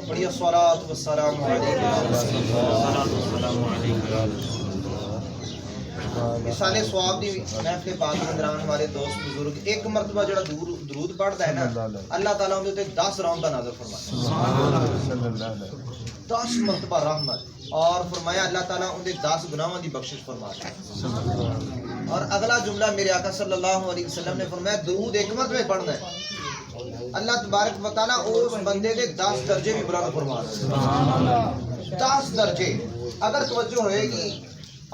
بڑی الصلاۃ والسلام علیکم مثال ثواب دی محفل پاک اندران والے دوست بزرگ ایک مرتبہ جڑا درود پڑھتا ہے نا اللہ تعالیٰ اندر تے 10 رحمتاں نازل فرماتا ہے 10 مرتبہ رحمت اور فرمایا اللہ تعالیٰ اندر 10 گناہاں دی بخشش فرماتا ہے اور اگلا جملہ میرے آقا صلی اللہ علیہ وسلم نے فرمایا درود ایک مرتبہ پڑھنا ہے اللہ تبارک و تعالیٰ اس بندے کے 10 درجے بھی بلند فرما دے 10 درجے اگر توجہ ہوئے گی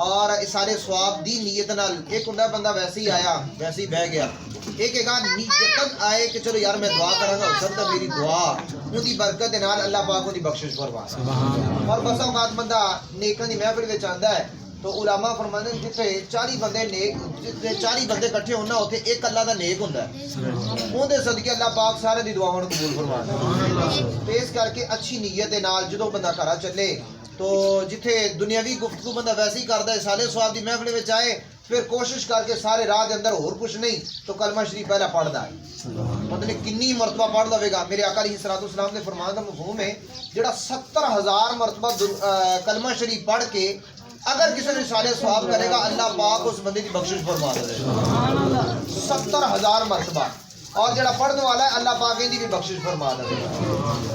اور سارے ثواب دی نیت نال ایک ہوندا بندہ ویسے ہی آیا ویسے ہی بہ گیا ایک نیت آئے کہ چلو یار میں دعا کراں گا ہو سکتا میری دعا اون دی برکت دے نال اللہ پاک دی بخشش فرما اور بس اوقات بندہ نیکاں دی محفل وچ آندا ہے تو علماء فرماندے ہیں جتھے 40 بندے نیک جتھے 40 بندے اکٹھے ہونا اوتھے ایک اللہ دا نیک ہوندا ہے اون دے صدقے اللہ پاک سارے دی دعاواں نوں قبول فرما تے اس کر کے اچھی نیت دے نال جدوں بندہ گھر چلے تو جتھے دنیاوی گفتگو بندہ ویسے ہی کردا ہے سالے ثواب دی محفل وچ آئے پھر کوشش کر کے سارے راہ دے اندر اور کچھ نہیں تو کلمہ شریف پہلا پڑھدا ہے مطلب کنی مرتبہ پڑھ لوے گا میرے آقا علیہ الصلوۃ والسلام نے فرمایا دا مفہوم ہے جڑا 70,000 مرتبہ کلمہ شریف پڑھ کے اگر کسی نے سالے ثواب کرے گا اللہ پاک اس بندے کی بخشش فرما دے گا 70,000 مرتبہ اور جڑا پڑھنے والا ہے اللہ پاک دی بھی بخشش فرما دے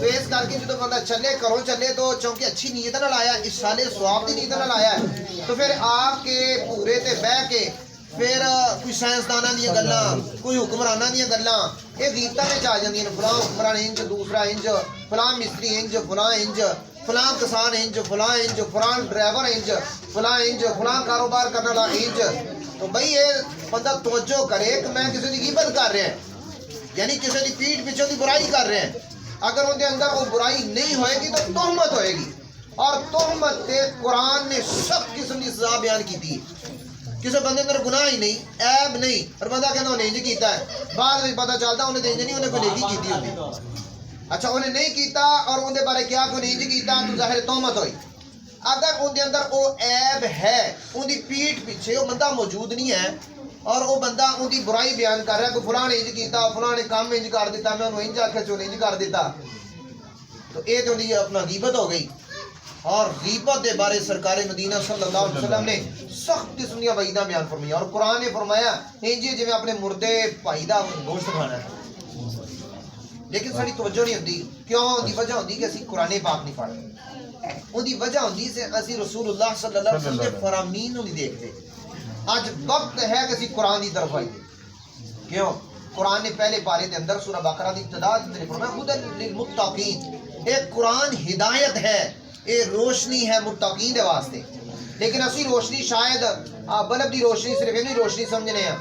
تو اس کر کے جدوں بندہ چلے کرو چلے تو چونکہ اچھی نیت نال آیا اس سالے ثواب دی نیت نال آیا ہے تو پھر آپ کے پورے تے بہ کے پھر کوئی سائنسداناں دی گلاں کوئی حکمراناں دی گلاں یہ غیبتاں وچ آ جاندیاں نے فلاں حکمران انج دوسرا انج فلاں مستری انج فلاں کسان انج فلاں ڈرائیور انج فلاں کاروبار کرنے والا انج تو بھئی یہ بندہ توجہ کرے کہ میں کسی دی غیبت کر رہا ہے یعنی کسی دی پیٹھ پیچھے دی برائی کر رہے ہیں اگر ان کے اندر وہ برائی نہیں ہوئے گی تو تہمت ہوئے گی اور تہمت تے قرآن نے سخت قسم کی سزا بیان کی تھی کسی بندے اندر گناہ ہی نہیں عیب نہیں اور بندہ کہنا انہیں انج کیتا ہے بعد میں پتہ چلتا انہیں انج نہیں انہیں کوئی نیکی کیتی ہوتی اچھا انہیں نہیں کیتا اور ان دے بارے کیا کوئی انج کیتا تو ظاہر تہمت ہوئی اگر ان دے اندر وہ عیب ہے ان دی پیٹھ پیچھے وہ بندہ موجود نہیں ہے اور وہ بندہ ان کی برائی بیان کر رہا ہے کہ فلاں نے انج کیتا فلاں نے کام انج کر دیتا میں انہوں انج آکھیا چوں انج کر دیتا تو یہ تو انہی اپنا غیبت ہو گئی اور غیبت دے بارے سرکار مدینہ صلی اللہ علیہ وسلم نے سخت قسم کی وعیداں بیان فرمائی اور قرآن نے فرمایا انج جویں اپنے مردے بھائی دا گوشت کھانا ہے لیکن ساری توجہ نہیں ہوندی کیوں دی وجہ ہوندی کہ اسی قرآن پاک نہیں پڑھتے ان دی وجہ ہوندی سے اسی رسول اللہ صلی اللہ علیہ وسلم کے فرامین نہیں دیکھتے آج وقت ہے کہ اسی قرآن دی طرف آئیے کیوں قرآن نے پہلے پارے دے اندر سورہ بقرہ دی ابتدا نے فرمایا ہدی للمتقین ایک قرآن ہدایت ہے اے روشنی ہے متقین دے واسطے لیکن اسی روشنی شاید بلب دی روشنی صرف انہی روشنی سمجھنے ہیں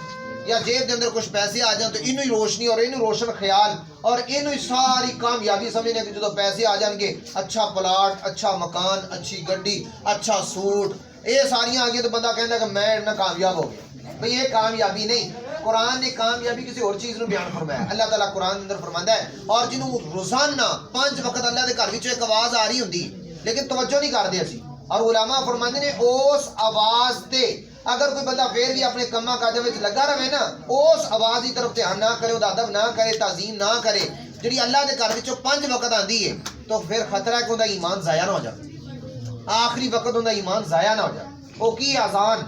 یا جیب دے اندر کچھ پیسے آ جائیں تو انہی روشنی اور انہی روشن خیال اور انہی ساری کامیابی سمجھنے کہ جو پیسے آ جائیں گے اچھا پلاٹ اچھا مکان اچھی گڈی اچھا سوٹ یہ ساریاں آگیا تو بندہ کہنا کہ میں نہ کامیاب ہو گیا بھئی یہ کامیابی نہیں قرآن نے کامیابی کسی اور چیز نو بیان فرمایا اللہ تعالیٰ قرآن اندر فرماتا ہے اور جنہوں روزانہ 5 وقت اللہ دے گھر وچوں ایک آواز آ رہی ہوندی لیکن توجہ نہیں کردے اسی اور علماء فرماندے نے اس آواز تے اگر کوئی بندہ پھر بھی اپنے کما کاجاں وچ لگا رہے نا اس آواز کی طرف دھیان نہ کرے ادب نہ کرے تعظیم نہ کرے جڑی اللہ دے گھر وچوں 5 وقت آندی ہے تو پھر خطرہ ہے کہ اندا ایمان ضائع نہ ہو جائے آخری وقت اندا ایمان ضائع نہ ہو جائے وہ کی اذان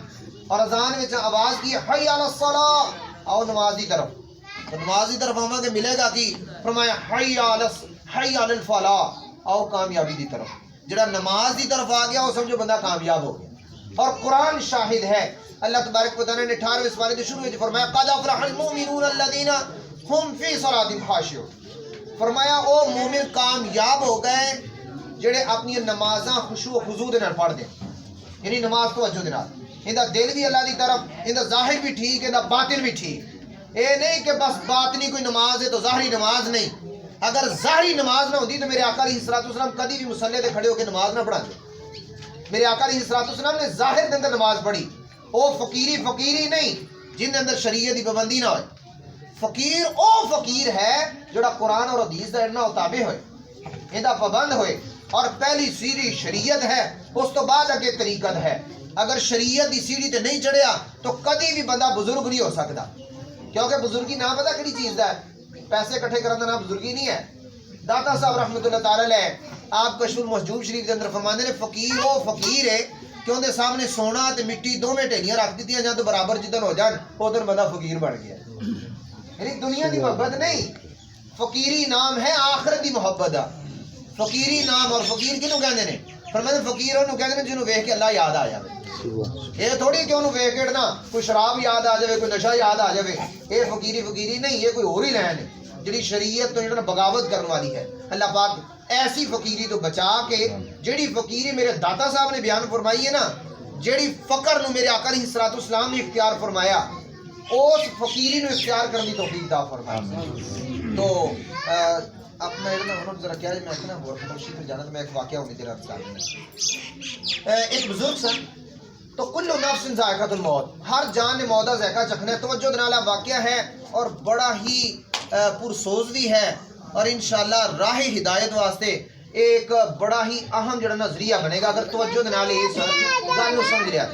اور اذان وچ آواز کی حی علی الصلاۃ آؤ نماز دی طرف تو نماز دی طرف آواں کہ ملے گا کی فرمایا حی علی الفلاح آؤ کامیابی دی طرف جڑا نماز دی طرف آ گیا وہ سمجھو بندہ کامیاب ہو گیا اور قرآن شاہد ہے اللہ تبارک و تعالی نے 18ویں سپارے کے شروع میں فرمایا قد افلح المؤمنون الذین هم فی صلاتهم خاشعون فرمایا او مومن کامیاب ہو گئے جڑے اپنی نمازاں خشوع و خضوع دے نال پڑھ دے یعنی نماز توجہ دے نال اندا دل بھی اللہ دی طرف اندا ظاہر بھی ٹھیک اندا باطن بھی ٹھیک اے نہیں کہ بس باطنی کوئی نماز ہے تو ظاہری نماز نہیں اگر ظاہری نماز نہ ہوتی تو میرے آقا علیہ الصلوۃ والسلام کبھی بھی مصلی تے کھڑے ہو کے نماز نہ پڑھاتے میرے آقا علیہ الصلوۃ والسلام نے ظاہر دے اندر نماز پڑھی او فقیری نہیں جن دے اندر شریعت دی پابندی نہ ہوئے فقیر او فقیر ہے جڑا قرآن اور حدیث دا نہ تابع ہوئے ایندا پابند ہوئے اور پہلی سیڑھی شریعت ہے اس تو بعد اگے طریقت ہے اگر شریعت دی سیڑھی تے نہیں چڑھیا تو کدی بھی بندہ بزرگ نہیں ہو سکتا کیونکہ بزرگی نہ پتہ کیڑی چیز دا ہے پیسے اکٹھے کرنا نہ بزرگی نہیں ہے داتا صاحب رحمۃ اللہ تعالی علیہ آپ کشف المحجوب شریف کے اندر فرماندے نے فقیر وہ فقیر ہے کہ اندر سامنے سونا تے مٹی دونوں ٹھیلیاں رکھ دیتی جان تو برابر جدن ہو جان ادھر بندہ فقیر بن گیا. یعنی دنیا دی محبت نہیں, فقیری نام ہے آخرت دی محبت دا. فقیری نام اور فقیر کینوں کہندے نے؟ فرماتے فقیر انہوں کہندے نے جنوں ویکھ کے اللہ یاد آ جاوے. یہ تھوڑی کہ انہوں ویکھ کے نا کوئی شراب یاد آ جاوے, کوئی نشہ یاد آ جاوے. یہ فقیری نہیں, یہ کوئی اور ہی لین ہے جڑی شریعت تو جڑا بغاوت کرنے والی ہے. اللہ پاک ایسی فقیری تو بچا کے جڑی فقیری میرے داتا صاحب نے بیان فرمائی ہے نا, جڑی فقر نو میرے آقا علیہ الصلوۃ والسلام نے اختیار فرمایا, اس فقیری نو اختیار کرنے کی توفیق عطا فرمائے. تو اپنا انہوں نے ذرا کیا میں اتنا اور خبرشی پہ جانا تو میں ایک واقعہ ہونے تیرا ارسال. ایک بزرگ سن تو کل نفس ذائقۃ الموت, ہر جان نے موت کا ذائقہ چکھنا ہے. توجہ دنالا واقعہ ہے اور بڑا ہی پرسوز بھی ہے اور انشاءاللہ راہ ہدایت واسطے ایک بڑا ہی اہم جڑا نظریہ بنے گا اگر توجہ دنال اس گل نو سمجھ لیا.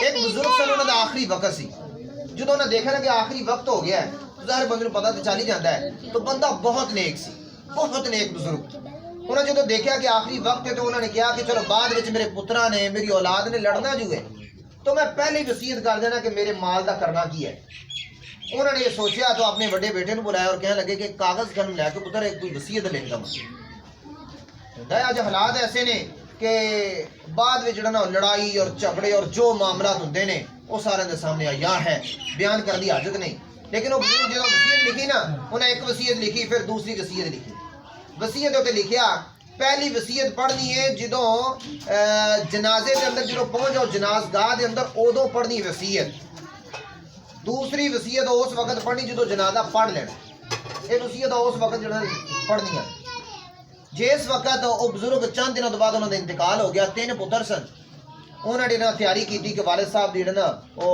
ایک بزرگ سن انہوں دا آخری وقت سی, جدوں انہوں نے دیکھا نا کہ آخری وقت ہو گیا ہے, ظاہر بندے کو پتہ تو چل ہی جاتا ہے, تو بندہ بہت نیک سی, بہت نیک بزرگ. انہوں نے جدوں دیکھا کہ آخری وقت ہے تو انہوں نے کہا کہ چلو بعد وچ میرے پتراں نے میری اولاد نے لڑنا جو ہے تو میں پہلے ہی وصیت کر دینا کہ میرے مال دا کرنا کی ہے. انہوں نے یہ سوچا تو اپنے بڑے بیٹے نے بلایا اور کہنے لگے کہ کاغذ قلم لے کے پتر ایک کوئی وصیت لکھ دو. آج حالات ایسے نے کہ بعد میں جڑا نا لڑائی اور جھگڑے اور جو معاملات ہوندے نے وہ سارے دے سامنے آیا ہے, بیان کرنے کی حاجت نہیں. لیکن وہ بزرگ جدوں وصیت لکھی نا, انہیں ایک وصیت لکھی پھر دوسری وصیت لکھی. وصیت تے لکھیا پہلی وصیت پڑھنی ہے جدوں جنازے دے اندر جدوں پہنچ جاؤ جنازگاہ دے اندر ادوں پڑھنی وصیت. دوسری وصیت اس وقت پڑھنی جدو جنازہ پڑھ لینا. یہ وصیت اس وقت جڑا پڑھنی ہے جس وقت وہ بزرگ چند دنوں بعد انہوں نے انتقال ہو گیا. 3 پتر سن, انہوں نے تیاری کی کہ والد صاحب دی نا وہ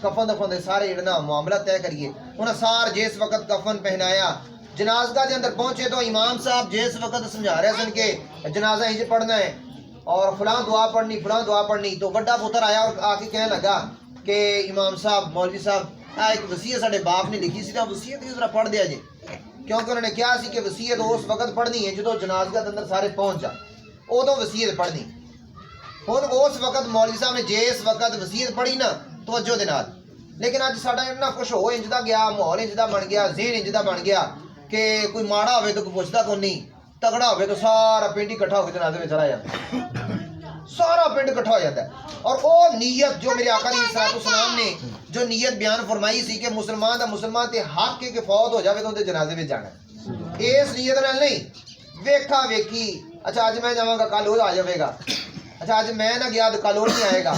کفن دفن دے سارے جڑے نا معاملہ طے کریے. انہوں سار جس وقت کفن پہنایا جنازگاہ دے اندر پہنچے تو امام صاحب جس وقت سمجھا رہے سن کہ جنازہ انج پڑھنا ہے اور فلاں دعا پڑھنی فلاں دعا پڑھنی. تو بڑا پتر آیا اور آ کے کہنے لگا کہ امام صاحب مولوی صاحب ایک وصیت ساڈے باپ نے لکھی سی, وصیت ذرا پڑھ دیا جی, کیونکہ انہوں نے کہا سی کہ وصیت اس وقت پڑھنی ہے جدو جنازگاہ کے اندر سارے پہنچ جا ادو وصیت پڑھنی. ہن اس وقت مولوی صاحب نے جس وقت وصیت پڑھی نا توجہ دے نال, لیکن اج ساڈا اتنا کچھ ہو انج دا گیا, ماحول انج دا بن گیا, ذہن انج دا بن گیا کہ کوئی ماڑا ہوئے تو کوئی پوچھدا کوئی نہیں, تگڑا ہوئے تو سارا پنڈ اکٹھا ہو کے جنازے میں چلا جاتا, سارا پنڈ اکٹھا ہو جاتا ہے. اور وہ نیت جو میرے آقا علیہ الصلوۃ والسلام نے جو نیت بیان فرمائی سی کہ مسلمان دا مسلمان تے حق کے فوت ہو جاوے تو اندے جنازے میں جانا ہے, اس نیت نال نہیں ویکھا ویکھی اچھا اج میں جاواں گا کل وہ آ جاوے گا, اچھا اج میں نہ گیا تو کل وہ نہیں آئے گا.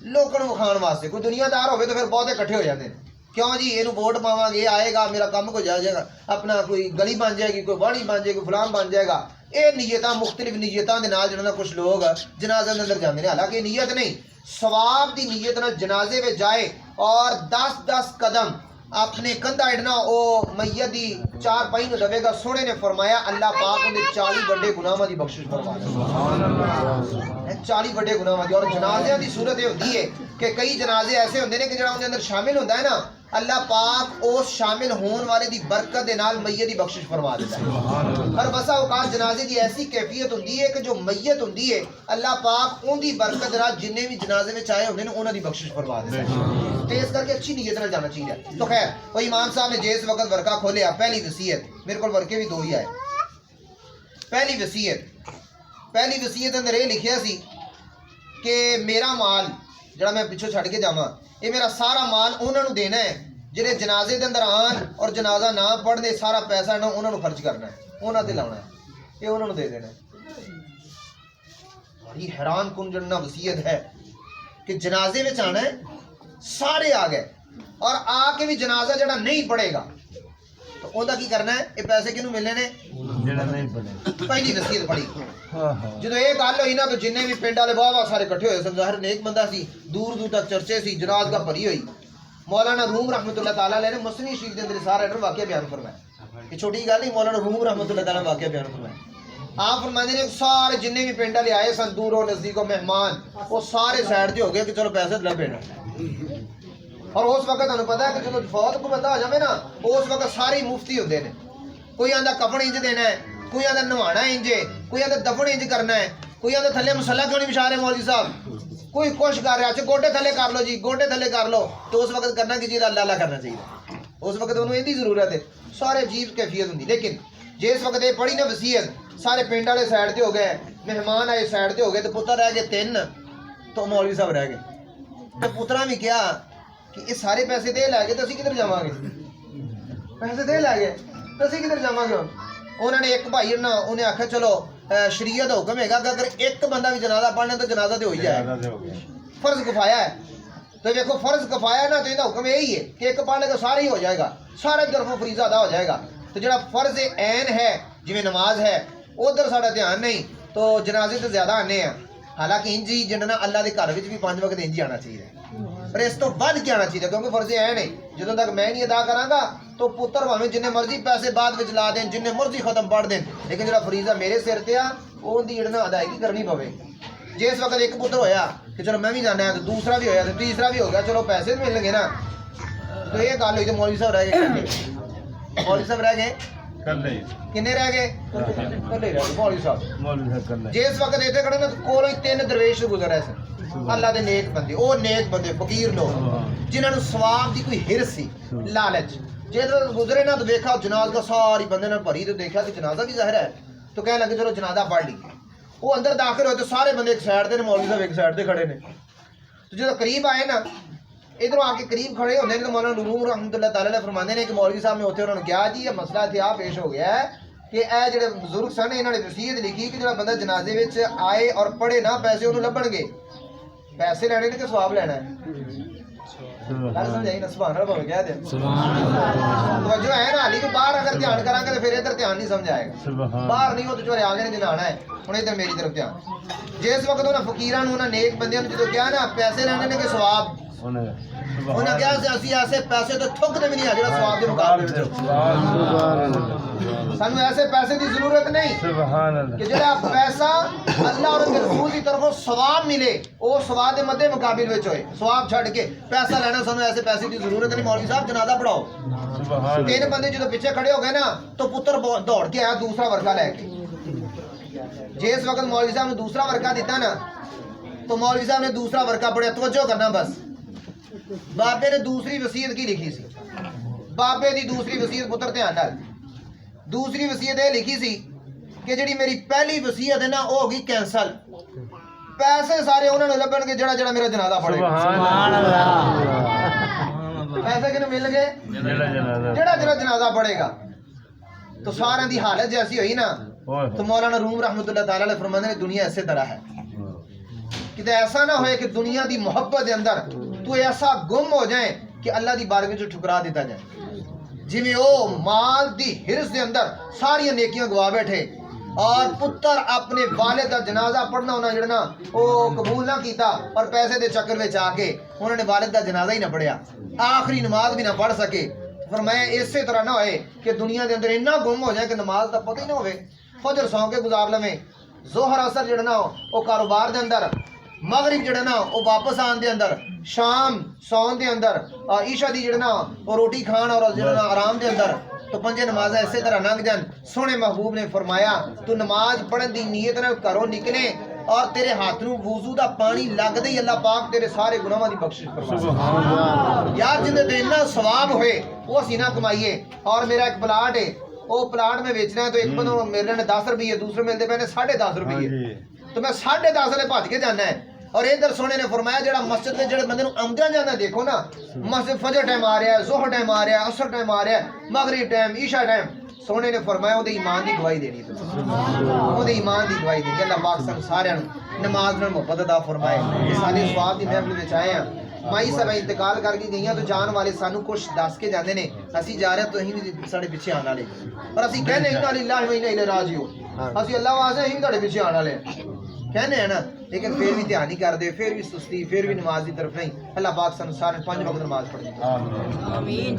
لوگوں کو کھان واسطے کوئی دنیا دار ہوئے تو پھر بہت اکٹھے ہو جاتے ہیں, کیوں جی یہ ووٹ پاواں گے آئے گا میرا کام کو جا جائے گا, اپنا کوئی گلی بن جائے گی, کوئی واڑی بن جائے گی, فلان بن جائے گا. یہ نیتاں مختلف نیتاں دے نال جڑا کچھ لوگ جنازے دے اندر جاندے نے, حالانکہ نیت نہیں ثواب دی نیت نال جنازے وچ جائے اور 10-10 قدم اپنے کندھا اڑنا او میت دی 4 پائی نو دے گا. سونے نے فرمایا اللہ پاک نے 40 بڑے گناہاں دی بخشش فرما دے, سبحان اللہ, 40 بڑے گناہاں دی. اور جنازے دی صورت یہ ہوندی ہے کہ کئی جنازے ایسے ہوندے نے کہ جڑا ان دے اندر شامل ہوندا ہے نا اللہ پاک اس شامل ہون والے دی برکت دے نال میت دی بخشش فرما دیتا ہے. ہر بسا اوقات جنازے دی ایسی کیفیت ہوندی ہے کہ جو میت ہوندی ہے اللہ پاک اون دی برکت دے نال جننے بھی جنازے وچ آئے ہوندے نے انہاں دی بخشش فرما دیتا ہے. تو اس کر کے اچھی نیت نال جانا چاہیے. تو خیر وہ امام صاحب نے جس وقت ورقہ کھولیا پہلی وصیت, میرے کول ورقے بھی 2 ہی آئے. پہلی وصیت اندر یہ لکھیا سی کہ میرا مال جڑا میں پیچھے چھڈ کے جاواں یہ میرا سارا مال انہاں نو دینا ہے جڑے جنازے دے اندر آن اور جنازہ نہ پڑھنے, سارا پیسہ انہاں نو خرچ کرنا ہے, انہاں تے لاؤنا ہے, یہ انہاں نو دے دینا ہے. بڑی حیران کن جڑنا وصیت ہے کہ جنازے میں آنا ہے, سارے آ گئے اور آ کے بھی جنازہ جڑا نہیں پڑھے گا تو اوندا کی کرنا ہے, یہ پیسے کنوں ملنے نے جڑا نہیں پڑھے. پہلی وصیت پڑھی جدوں یہ گل ہوئی نا تو جننے بھی پنڈ والے واہ واہ سارے اکٹھے ہوئے سن, ظاہر نیک بندہ سی, دور دور تک چرچے سی, جنازگاہ بھری ہوئی. مولانا روم رحمۃ اللہ تعالیٰ علیہ نے مسنی شریف کے اندر سارا ایڈر واقعہ بیان فرمایا, یہ چھوٹی گل نہیں, مولانا روم رحمۃ اللہ تعالیٰ واقعہ بیان فرمایا. آپ فرماتے ہیں سارے جننے بھی پنڈ والے آئے سن دوروں نزدیکوں مہمان وہ سارے سائڈ تے ہو گئے کہ چلو پیسے لے پینا. اور اس وقت تمہیں پتا ہے کہ جب فوت کو بندہ ہو جائے نا اس وقت سارے مفتی ہوتے ہیں, کوئی آندا کفن انج دینا ہے, کوئی آدھا نوانا انج ہے، کوئی آدھا دفن انج کرنا ہے، کوئی آدھا تھلے مسلح کیوں نہیں بچھا رہے مولوی صاحب، کوئی کچھ کر رہا ہے، اچھا گوڈے تھلے کر لو جی، گوڈے تھلے کر لو. تو اس وقت کرنا کی چاہیے؟ اللہ اللہ کرنا چاہیے. اس وقت انہوں یہ ضرورت ہے. سارے عجیب کیفیت ہوں. لیکن جس وقت یہ پڑھی نا وصیت، سارے پنڈ والے سائڈ تے ہو گئے، مہمان آئے سائڈ تے ہو گئے، تو پتر رہ گئے 3 تو مولوی صاحب رہ گئے. تو پترا بھی کیا کہ یہ سارے پیسے دے لے گئے تو اسی کدھر جاواں گے؟ پیسے دے لے گئے تو اسی کدھر جاواں گے؟ انہوں نے ایک بھائی نا انہیں آخیا چلو شریعت حکم ہے گا کہ اگر ایک بندہ بھی جنازہ پڑھنا تو جنازہ تو ہو ہی جائے گا، فرض کفایا ہے. تو دیکھو فرض کفایا ہے نا، تو یہ حکم یہی ہے کہ ایک پڑھنے کا سارا ہی ہو جائے گا، سارے طرفوں فریضہ ادا ہو جائے گا. تو جڑا فرض عین ہے جویں نماز ہے ادھر ساڈا دھیان نہیں، تو جنازے تو زیادہ آنے ہیں. حالانکہ انج ہی جننا اللہ دے گھر وچ بھی 5 وقت انج ہی آنا چاہیے، پر اس تو بڑھ کے آنا چاہیے، کیونکہ فرض عین ہے. جدوں تک میں نہیں ادا کراں گا تو پتر بھاویں جننے مرضی پیسے بعد وچ لا دین، جننے مرضی ختم پڑھ دین، لیکن جڑا فریضہ میرے سر تے آ وہ دی جڑنا ادائیگی کرنی پوے. جس وقت ایک پتر ہویا کہ چلو میں بھی جانا ہے، تو دوسرا بھی ہویا، تو تیسرا بھی ہو گیا، چلو پیسے تو ملیں گے نا. تو یہ گل ہوئی تو مولوی صاحب رہ گئے، مولوی صاحب رہ گئے کنے رہ گئے؟ کلے رہ گئے مولوی صاحب. جس وقت اتنے کھڑے نا کولوں 3 درویش گزر رہے سن، اللہ دے نیک بندے، وہ نیک بندے فقیر لوگ جنہوں نے ثواب دی کوئی ہرس سی، لالچ. جس وقت گزرے نا تو دیکھا جنازہ ساری بندے نے بھری، تو دیکھا کہ جنازہ بھی ظاہر ہے، تو کہنے لگے چلو جنازہ پڑھ لیجیے. وہ اندر داخل ہوئے تو سارے بندے ایک سائڈ تے، مولوی صاحب ایک سائڈ تے کھڑے نے. تو جب قریب آئے نا، ادھر آ کے قریب کھڑے ہوتے ہیں تو مولانا نور رحمۃ اللہ تعالیٰ نے فرماتے ہیں کہ مولوی صاحب نے اتنے انہوں نے کیا جی یہ مسئلہ اتنا پیش ہو گیا ہے کہ اے جڑے بزرگ سن انہوں نے وصیت لکھی کہ جڑا بندہ جنازے وچ آئے اور پڑھے نہ پیسے انہوں لبن گے، پیسے لینے نے کہ ثواب لینا ہے. سمجھائی نا؟ سبحان اللہ کہہ دیں توجہ ہے نا. علی کو باہر اگر دھیان کریں گے تو پھر ادھر دھیان نہیں سمجھ آئے گا، باہر نہیں ہو تو چورے آگے نہیں جنانا ہے. ہوں ادھر میری طرف دھیان. جس وقت انہوں فقیران انہوں نیک بندیاں نے جدو کیا نا پیسے لینے نے کہ ثواب، انہیں کیا اسی ایسے پیسے تو تھکتے بھی نہیں ہے جڑا ثواب کے مقابلے سانو ایسے پیسے کی ضرورت نہیں کہ جڑا پیسہ اللہ اور رسول کی طرفوں ثواب ملے، وہ ثواب کے مدے مقابل وچ ہوئے. ثواب چھڈ کے پیسہ لینا سانو ایسے پیسے کی ضرورت نہیں. مولوی صاحب جنازہ پڑھاؤ. 3 بندے جدو پیچھے کھڑے ہو گئے نا تو پتر دوڑ کے آیا دوسرا ورقہ لے کے. جس وقت مولوی صاحب نے دوسرا ورقہ دیتا نا تو مولوی صاحب نے دوسرا ورقہ پڑھیا. توجہ کرنا بس. بابے نے دوسری وصیت کی لکھی سی، بابے دی دوسری وصیت پتر دھیان نال، دوسری وصیت یہ لکھی سی کہ جڑی میری پہلی وصیت ہے نا وہ ہوگی کینسل. پیسے سارے انہوں نے لبن گے جڑا جڑا میرا جنازہ پڑے گا. سبحان اللہ. پیسے کنے مل گئے؟ جڑا جڑا جنازہ پڑے گا. تو سارے دی حالت جیسی ہوئی نا تو مولانا روم رحمۃ اللہ تعالیٰ علیہ فرماتے ہیں دنیا ایسے طرح ہے کہ ایسا نہ ہوئے کہ دنیا دی محبت دے اندر تو ایسا گم ہو جائیں کہ اللہ دی بارگاہ وچ ٹھکرا دیتا جائے. جویں او مال دی ہرس دے اندر ساری نیکیاں گوا بیٹھے اور پتر اپنے والد دا جنازہ پڑھنا انہاں جڑنا او قبول نہ کیتا اور پیسے دے چکر وچ آ کے انہوں نے والد دا جنازہ ہی نہ پڑھیا، آخری نماز بھی نہ پڑھ سکے. فرمایا اسی طرح نہ ہوئے کہ دنیا دے اندر اتنا گم ہو جائے کہ نماز دا پتہ ہی نہ ہوئے، فجر سو کے گزار لویں، ظہر اثر جڑنا او کاروبار دے اندر، مغرب جڑنا او واپس آن دے اندر، شام سون دے اندر، عشاء دی جڑنا او روٹی کھان اور جڑنا آرام دے اندر. تو 5 نمازاں اسی طرح لنگ جان. سونے محبوب نے فرمایا تو نماز پڑھن دی نیت نال گھروں نکلے اور تیرے ہاتھ نو وضو دا پانی لگ دے اللہ پاک تیرے سارے گناہاں دی بخشش فرمائے. سبحان اللہ. یار جندے تے اتنا ثواب ہوئے وہ اسی نہ کمائیے. اور میرا ایک پلاٹ ہے، وہ پلاٹ میں بیچنا ہے تو ایک بندوں میرے نے 10 روپے، دوسرے ملتے پے نے 10.5 روپے، تو میں 10.5 والے بھج کے جانا ہے. اور ادھر سونے نے فرمایا جڑا مسجد میں جڑے بندے نو آمدیاں جانا دیکھو نا، مسجد فجر ٹائم آ رہا ہے، ظہر ٹائم آ رہا ہے، عصر ٹائم آ رہا ہے، مغرب ٹائم، عشاء ٹائم، سونے نے فرمایا وہ ایمان دی گواہی دینی، وہ ایمان دی گواہی دینی. اللہ پاک سن سارے نماز نال محبت عطا فرمائے. سارے ثواب دی محفل وچ آئے ہیں. مائی صاحب انتقال کر کے گئیاں تو جان والے سانو کچھ دس کے جاندے نے، اسی جا رہے ہیں تو اسی بھی ساڈے پیچھے آن والے، پر اسی کہنے انا للہ و انا الیہ راجعون، اسی اللہ واسطے اسی بھی تہاڈے پیچھے آن والے کہنے ہیں نا، لیکن پھر بھی دھیان نہیں کرتے، پھر بھی سستی، پھر بھی نماز کی طرف نہیں. اللہ پاک سن سارے 5 وقت نماز پڑھنی. آمین.